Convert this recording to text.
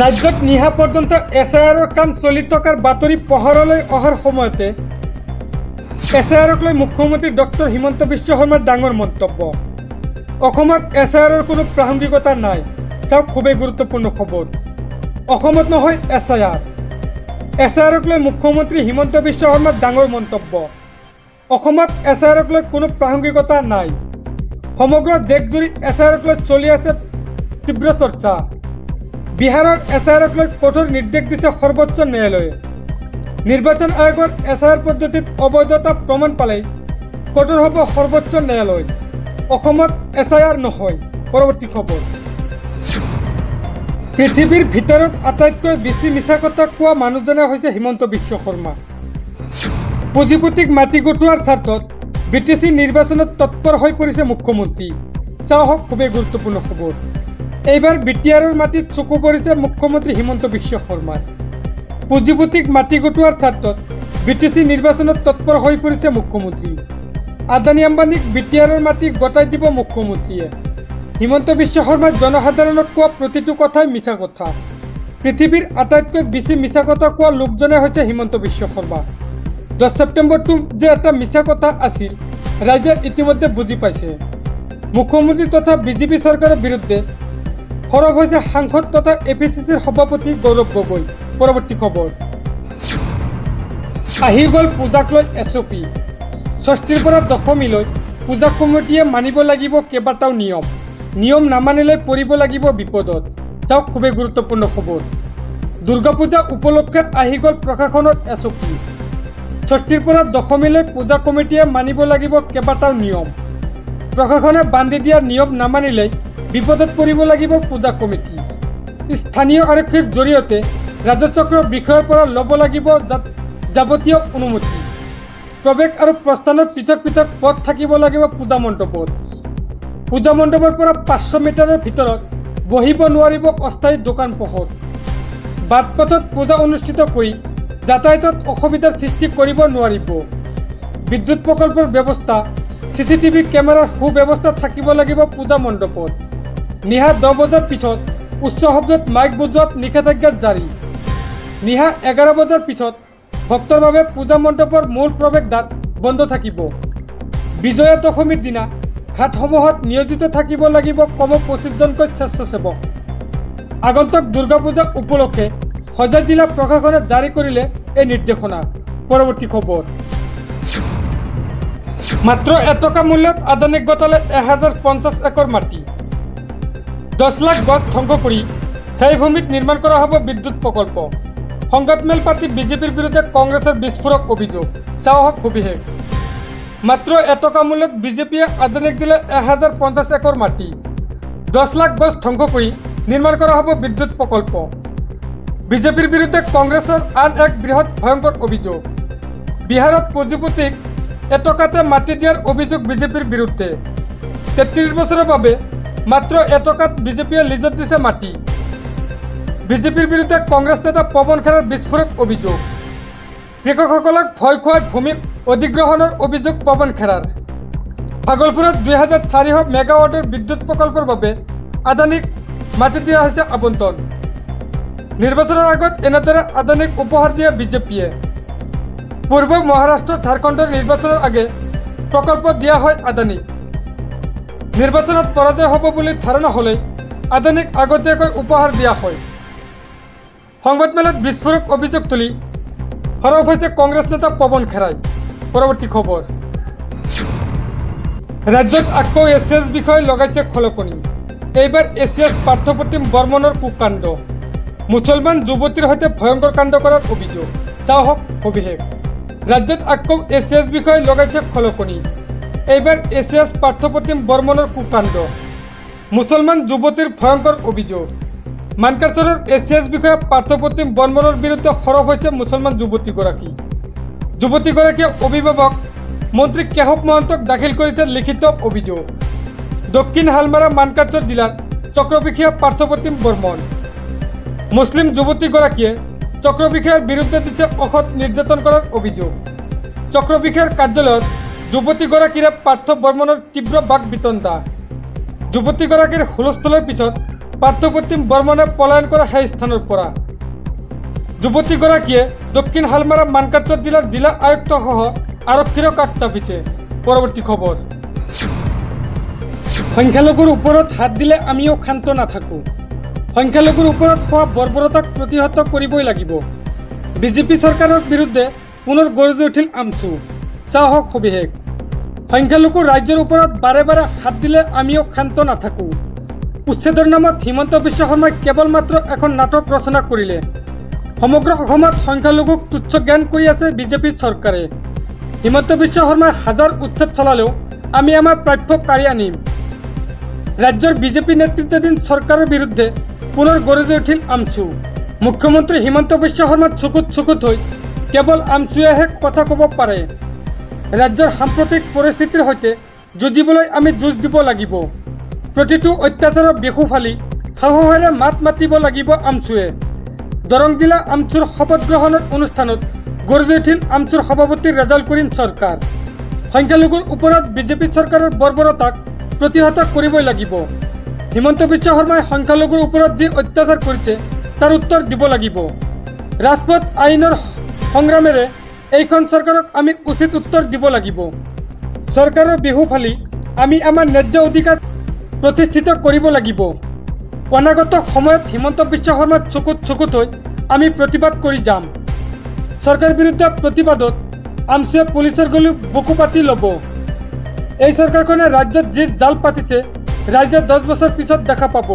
ৰাজ্যত নিশা পৰ্যন্ত এছআইআৰৰ কাম চলি থকাৰ বাতৰি পোহৰলৈ অহাৰ সময়তে এছআইআৰক লৈ মুখ্যমন্ত্ৰী ডক্টৰ হিমন্ত বিশ্ব শৰ্মাৰ ডাঙৰ মন্তব্য। অসমত এছআইআৰৰ কোনো প্ৰাসংগিকতা নাই। চাওক খুবেই গুৰুত্বপূৰ্ণ খবৰ। অসমত নহয় এছআইআৰক লৈ মুখ্যমন্ত্ৰী হিমন্ত বিশ্ব শৰ্মাৰ ডাঙৰ মন্তব্য। অসমত এছআইআৰক লৈ কোনো প্ৰাসংগিকতা নাই। সমগ্ৰ দেশজুৰি এছআইআৰক লৈ চলি আছে তীব্ৰ চৰ্চা। বিহাৰৰ এছআইআৰক লৈ কঠোৰ নিৰ্দেশ দিছে সৰ্বোচ্চ ন্যায়ালয়ে। নিৰ্বাচন আয়োগৰ এছআইআৰ পদ্ধতিত অবৈধতা প্ৰমাণ পালেই কঠোৰ হ'ব সৰ্বোচ্চ ন্যায়ালয়। অসমত এছআইআৰ নহয়। পৰৱৰ্তী খবৰ। পৃথিৱীৰ ভিতৰত আটাইতকৈ বেছি মিছা কথা কোৱা মানুহজনে হৈছে হিমন্ত বিশ্ব শৰ্মা। পুঁজিপতিক মাটি গোটোৱাৰ স্বাৰ্থত বিটিচি নিৰ্বাচনত তৎপৰ হৈ পৰিছে মুখ্যমন্ত্ৰী। চাওক খুবেই গুৰুত্বপূৰ্ণ খবৰ। এইবাৰ বিটিআৰৰ মাটিত চকু পৰিছে মুখ্যমন্ত্ৰী হিমন্ত বিশ্ব শৰ্মাৰ। পুঁজিপতিক মাটি গোটোৱাৰ স্বাৰ্থত বিটিচি নিৰ্বাচনত তৎপৰ হৈ পৰিছে মুখ্যমন্ত্ৰী। আদানী আম্বানীক বিটিআৰৰ মাটি গতাই দিব মুখ্যমন্ত্ৰীয়ে। হিমন্ত বিশ্ব শৰ্মাই জনসাধাৰণক কোৱা প্ৰতিটো কথাই মিছা কথা। পৃথিৱীৰ আটাইতকৈ বেছি মিছা কথা কোৱা লোকজনে হৈছে হিমন্ত বিশ্ব শৰ্মা। 10 ছেপ্টেম্বৰটো যে এটা মিছা কথা আছিল ৰাইজে ইতিমধ্যে বুজি পাইছে। মুখ্যমন্ত্ৰী তথা বিজেপি চৰকাৰৰ বিৰুদ্ধে সৰব হৈছে সাংসদ তথা এপিচিচিৰ সভাপতি গৌৰৱ গগৈ। পৰৱৰ্তী খবৰ। আহি গ'ল পূজাক লৈ এছঅপি। ষষ্ঠীৰ পৰা দশমীলৈ পূজা কমিটিয়ে মানিব লাগিব কেইবাটাও নিয়ম নামানিলে পৰিব লাগিব বিপদত। চাওক খুবেই গুৰুত্বপূৰ্ণ খবৰ। দুৰ্গা পূজা উপলক্ষে আহি গ'ল প্ৰশাসনৰ এছঅপি। ষষ্ঠীৰ পৰা দশমীলৈ পূজা কমিটিয়ে মানিব লাগিব কেইবাটাও নিয়ম। প্ৰশাসনে বান্ধি দিয়া নিয়ম নামানিলে বিপদত পৰিব লাগিব পূজা কমিটি। স্থানীয় আৰক্ষীৰ জৰিয়তে ৰাজচক্ৰ বিষয়ৰ পৰা ল'ব লাগিব যাৱতীয় অনুমতি। প্ৰৱেশ আৰু প্ৰস্থানৰ পৃথক পৃথক পথ থাকিব লাগিব পূজা মণ্ডপত। পূজা মণ্ডপৰ পৰা 500 মিটাৰৰ ভিতৰত বহিব নোৱাৰিব অস্থায়ী দোকান পোহৰ। বাটপথত পূজা অনুষ্ঠিত কৰি যাতায়াতত অসুবিধাৰ সৃষ্টি কৰিব নোৱাৰিব। বিদ্যুৎ প্ৰকল্পৰ ব্যৱস্থা, CCTV কেমেৰাৰ সুব্যৱস্থা থাকিব লাগিব পূজা মণ্ডপত। নিশা 10 বজাৰ পিছত উচ্চ শব্দত মাইক বজোৱাত নিষেধাজ্ঞা জাৰি। নিশা 11 বজাৰ পিছত ভক্তৰ বাবে পূজা মণ্ডপৰ মূল প্ৰৱেশদ্বাৰ বন্ধ থাকিব। বিজয়া দশমীৰ দিনা ঘাটসমূহত নিয়োজিত থাকিব লাগিব কমেও 25জনকৈ স্বেচ্ছাসেৱক। আগন্তুক দুৰ্গা পূজা উপলক্ষে হোজাই জিলা প্ৰশাসনে জাৰি কৰিলে এই নিৰ্দেশনা। পৰৱৰ্তী খবৰ। মাত্ৰ 1 টকা মূল্যত আদানীক গতালে 1050 একৰ মাটি। 10 লাখ গছ ধ্বংস কৰি সেই ভূমিত নিৰ্মাণ কৰা হ'ব বিদ্যুৎ প্ৰকল্প। সংবাদমেল পাতি বিজেপিৰ বিৰুদ্ধে কংগ্ৰেছৰ বিস্ফোৰক অভিযোগ। চাওক সবিশেষ। মাত্ৰ 1 টকা মূল্যত বিজেপিয়ে আদানীক দিলে 1050 একৰ মাটি। 10 লাখ গছ ধ্বংস কৰি নিৰ্মাণ কৰা হ'ব বিদ্যুৎ প্ৰকল্প। বিজেপিৰ বিৰুদ্ধে কংগ্ৰেছৰ আন এক বৃহৎ ভয়ংকৰ অভিযোগ। বিহাৰত পুঁজিপতিক এটকাতে মাটি দিয়াৰ অভিযোগ বিজেপিৰ বিৰুদ্ধে। 33 বছৰৰ বাবে মাত্ৰ 1 টকাত বিজেপিয়ে লিজত দিছে মাটি। বিজেপিৰ বিৰুদ্ধে কংগ্ৰেছ নেতা পৱন খেৰাৰ বিস্ফোৰক অভিযোগ। কৃষকসকলক ভয় খুৱাই ভূমি অধিগ্ৰহণৰ অভিযোগ পৱন খেৰাৰ। ভাগলপুৰত 2400 মেগাৱাটৰ বিদ্যুৎ প্ৰকল্পৰ বাবে আদানীক মাটি দিয়া হৈছে আবণ্টন। নিৰ্বাচনৰ আগত এনেদৰে আদানীক উপহাৰ দিয়ে বিজেপিয়ে। পূৰ্ব মহাৰাষ্ট্ৰ ঝাৰখণ্ডৰ নিৰ্বাচনৰ আগে প্ৰকল্প দিয়া হয় আদানীক। নিৰ্বাচনত পৰাজয় হ'ব বুলি ধাৰণা হ'লেই আদানীক আগতীয়াকৈ উপহাৰ দিয়া হয়। সংবাদমেলত বিস্ফোৰক অভিযোগ তুলি সৰব হৈছে কংগ্ৰেছ নেতা পৱন খেৰাই। পৰৱৰ্তী খবৰ। ৰাজ্যত আকৌ এছিয়াছ বিষয়ে লগাইছে খলকনি। এইবাৰ এছিয়াছ পাৰ্থপ্ৰতিম বৰ্মনৰ কুকাণ্ড। মুছলমান যুৱতীৰ সৈতে ভয়ংকৰ কাণ্ড কৰাৰ অভিযোগ। চাওক সবিশেষ। ৰাজ্যত আকৌ এছিয়াছ বিষয়ে লগাইছে খলকনি। এইবাৰ এছিয়াছ পাৰ্থপ্ৰতিম বৰ্মনৰ কুকাণ্ড। মুছলমান যুৱতীৰ ভয়ংকৰ অভিযোগ। মানকাচৰৰ এছিয়াছ বিষয়া পাৰ্থপ্ৰতিম বৰ্মনৰ বিৰুদ্ধে সৰব হৈছে মুছলমান যুৱতীগৰাকী। যুৱতীগৰাকীয়ে অভিভাৱক মন্ত্ৰী কেশৱ মহন্তক দাখিল কৰিছে লিখিত অভিযোগ। দক্ষিণ হালমাৰা মানকাচৰ জিলাৰ চক্ৰবিষয়া পাৰ্থপ্ৰতিম বৰ্মন। মুছলিম যুৱতীগৰাকীয়ে চক্ৰবিষয়াৰ বিৰুদ্ধে দিছে অসৎ নিৰ্যাতন কৰাৰ অভিযোগ। চক্ৰবিষয়াৰ কাৰ্যালয়ত যুৱতীগৰাকীৰে পাৰ্থ বৰ্মনৰ তীব্ৰ বাক বিতণ্ডা। যুৱতীগৰাকীৰ হুলস্থুলৰ পিছত পাৰ্থপ্ৰতিম বৰ্মনে পলায়ন কৰা সেই স্থানৰ পৰা। যুৱতীগৰাকীয়ে দক্ষিণ হালমাৰা মানকাছাৰ জিলাৰ জিলা আয়ুক্তসহ আৰক্ষীৰ কাষ চাপিছে। পৰৱৰ্তী খবৰ। সংখ্যালঘুৰ ওপৰত হাত দিলে আমিও ক্ষান্ত নাথাকোঁ। সংখ্যালঘুৰ ওপৰত হোৱা বৰ্বৰতাক প্ৰতিহত কৰিবই লাগিব। বিজেপি চৰকাৰৰ বিৰুদ্ধে পুনৰ গৰজি উঠিল আমছু। চাহক সবিশেষ। সংখ্যালঘু ৰাজ্যৰ ওপৰত বাৰে বাৰে হাত দিলে আমিও ক্ষান্ত নাথাকোঁ। উচ্ছেদৰ নামত হিমন্ত বিশ্ব শৰ্মাই কেৱল মাত্ৰ এখন নাটক ৰচনা কৰিলে। সমগ্ৰ অসমত সংখ্যালঘুক তুচ্ছ জ্ঞান কৰি আছে বিজেপি চৰকাৰে। হিমন্ত বিশ্ব শৰ্মাই হাজাৰ উচ্ছেদ চলালেও আমি আমাৰ প্ৰাপ্য কাঢ়ি আনিম। ৰাজ্যৰ বিজেপি নেতৃত্বাধীন চৰকাৰৰ বিৰুদ্ধে পুনৰ গৰজি উঠিল আমছু। মুখ্যমন্ত্ৰী হিমন্ত বিশ্ব শৰ্মাৰ চকুত হৈ কেৱল আমছুৱেহে কথা ক'ব পাৰে। ৰাজ্যৰ সাম্প্ৰতিক পৰিস্থিতিৰ সৈতে যুঁজিবলৈ আমি যুঁজ দিব লাগিব। প্ৰতিটো অত্যাচাৰৰ বিহু ফালি সাহসেৰে মাত মাতিব লাগিব আমছুৱে। দৰং জিলা আমছুৰ শপত গ্ৰহণৰ অনুষ্ঠানত গৰজি উঠিল আমছুৰ সভাপতি ৰেজাউল কৰিম চৰকাৰ। সংখ্যালঘুৰ ওপৰত বিজেপি চৰকাৰৰ বৰ্বৰতাক প্ৰতিহত কৰিবই লাগিব। হিমন্ত বিশ্ব শৰ্মাই সংখ্যালঘুৰ ওপৰত যি অত্যাচাৰ কৰিছে তাৰ উত্তৰ দিব লাগিব। ৰাজপথ আইনৰ সংগ্ৰামেৰে এইখন চৰকাৰক আমি উচিত উত্তৰ দিব লাগিব। চৰকাৰৰ বিহু ফালি আমি আমাৰ ন্যায্য অধিকাৰ প্ৰতিষ্ঠিত কৰিব লাগিব। অনাগত সময়ত হিমন্ত বিশ্ব শৰ্মাৰ চকুত হৈ আমি প্ৰতিবাদ কৰি যাম। চৰকাৰৰ বিৰুদ্ধে প্ৰতিবাদত আমছুৱে পুলিচৰ গলি বুকু পাতি ল'ব। এই চৰকাৰখনে ৰাজ্যত যি জাল পাতিছে ৰাইজে 10 বছৰ পিছত দেখা পাব।